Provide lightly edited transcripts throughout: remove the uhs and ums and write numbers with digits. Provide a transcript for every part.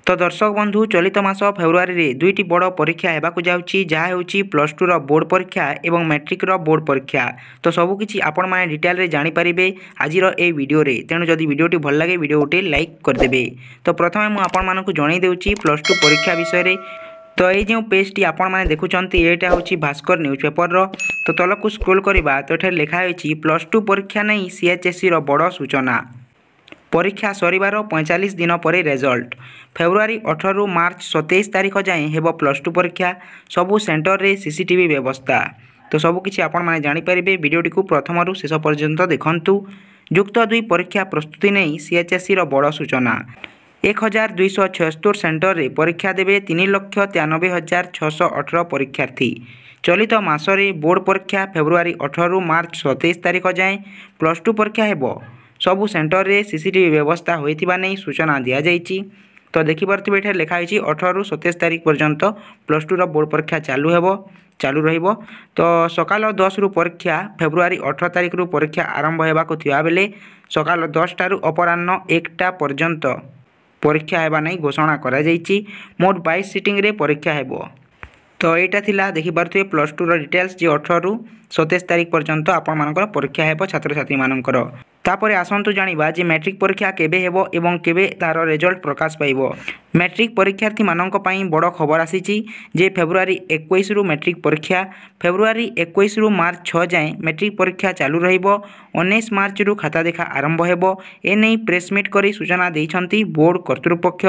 तो दर्शक बंधु चलित मास फेब्रुआरी रे दुईटी बड़ परीक्षा हेबाकु जाउची जहा हेउची प्लस टू रो बोर्ड परीक्षा एवं मैट्रिक रो बोर्ड परीक्षा। तो सबकिछि आपण माने डिटेल रे जानि परिबे आजिर ए वीडियो रे। तेणु जदि वीडियोटी भल लागे वीडियो गोटे लाइक करदेबे। तो प्रथमे मु आपण मानकु जणाई देउची प्लस टू परीक्षा विषय रे। तो ये जो पेजटी आपण माने देखुचंती एटा होची भास्कर न्यूज पेपर रो। तो तलकु स्क्रॉल करबा तो एठे लिखा होईची प्लस टू परीक्षा नै सीएचएससी रो बड़ सूचना। परीक्षा सरिबार 45 दिन पर रिजल्ट। फेब्रुआरी 18 रु मार्च 27 तारीख जाए हेब प्लस टू परीक्षा। सबु सेंटर रे सीसीटीवी व्यवस्था। तो सबकिछि आपण माने जानि परिबे वीडियोटी को प्रथम रु शेष पर्यंत देखंतु। युक्त 2 परीक्षा प्रस्तुति नै सीएचएससी रो बड़ सूचना। 1276 सेंटर रे परीक्षा देबे 3,93,618 परीक्षार्थी। चलित मासरे बोर्ड परीक्षा फेब्रुआरी 18 रु मार्च 27 तारीख जाए प्लस टू परीक्षा हेबो। सबु सेंटर रे सीसीटीवी व्यवस्था होइथिबा नै सूचना दिया जाइछि। तो देखि परथिबे एठे लिखा होइछि 18 रु 27 तारीख पर्यंत प्लस टू रो बोर्ड परीक्षा चालू रहिबो। तो सकाल 10 रु परीक्षा फेब्रुआरी 18 तारीख रु परीक्षा आरंभ हेबाकु थिबा बेले सकाल 10 टा रु अपराह्न 1 टा पर्यंत परीक्षा हेबा नै घोषणा करा जाइछि। मोट 22 सीटिंग रे परीक्षा हेबो। तो यहाँ थिला देखि पारथि प्लस टू रो डिटेल्स जे 18 रु 27 तारीख पर्यंत आपण मानकर परीक्षा हेबो छात्र छात्री मानकर। तापरे आसंतु जानिबा जे मैट्रिक परीक्षा केबे हेबो एवं केबे तार रिजल्ट प्रकाश पाइबो। मैट्रिक परीक्षार्थी मानक पई बड़ खबर आसीची जे फेब्रुआरी 21 रु मैट्रिक परीक्षा। फेब्रुआरी 21 रु मार्च 6 जाए मैट्रिक परीक्षा चालू रहिबो। 19 मार्च रु खाता देखा आरंभ हेबो। एनै प्रेस मीट करी सूचना दैछंती बोर्ड कर्तृपक्ष।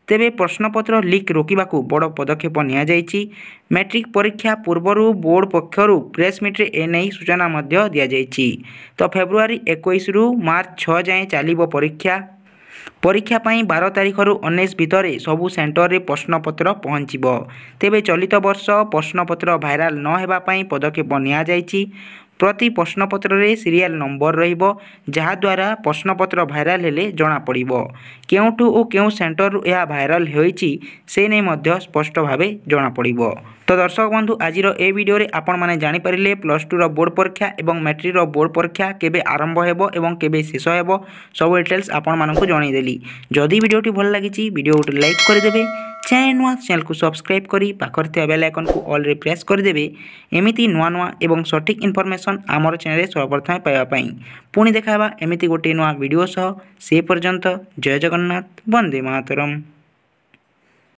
तेबे प्रश्नपत्र लीक रोकिबाकू बड़ पदक्षेप निया जाइछि। मैट्रिक परीक्षा पूर्वरु बोर्ड पक्षरु प्रेस मीट रे एनै सूचना मध्य दिया जाइछि। तो फेब्रुआरी 21 रु मार्च 6 जाए चलिबो परीक्षा। परीक्षा पाई 12 तारीख रु 19 भितरे सबु सेंटर रे प्रश्नपत्र पहुँचीबो। तेबे चलित वर्ष प्रश्नपत्र भाइराल न हेबा पाई पदक्षेप निया जाइछि। प्रति प्रश्नपत्र रे सीरियल नंबर रहिबो जहा द्वारा प्रश्नपत्र भाइराल हेले जणा पड़िबो। केउठु ओ केउ सेंटर रु या भाइराल होईछि से नै मध्य स्पष्ट भाबे जणा पड़िबो। तो दर्शक बंधु आजिर ए वीडियो रे आपण माने जानि परिले प्लस टू रो बोर्ड परीक्षा एवं मैट्रिक रो बोर्ड परीक्षा केबे आरंभ हेबो एवं केबे शेष हेबो सब डिटेल्स आपण मानकु जणाई देली। जदि वीडियोटी भल लागिछि वीडियो गोटे लाइक कर देबे। चैनल को सब्सक्राइब करी पाखर थिया बेल आइकन को ऑल रे प्रेस कर देबे। एमिति नुआ नुआ एवं सठिक इन्फॉर्मेशन आमर चैनल रे सर्वप्रथम पाइबा पई। पुणी देखाबा एमिति गोटे नुआ वीडियो सह से पर्यंत जय जगन्नाथ वंदे मातरम।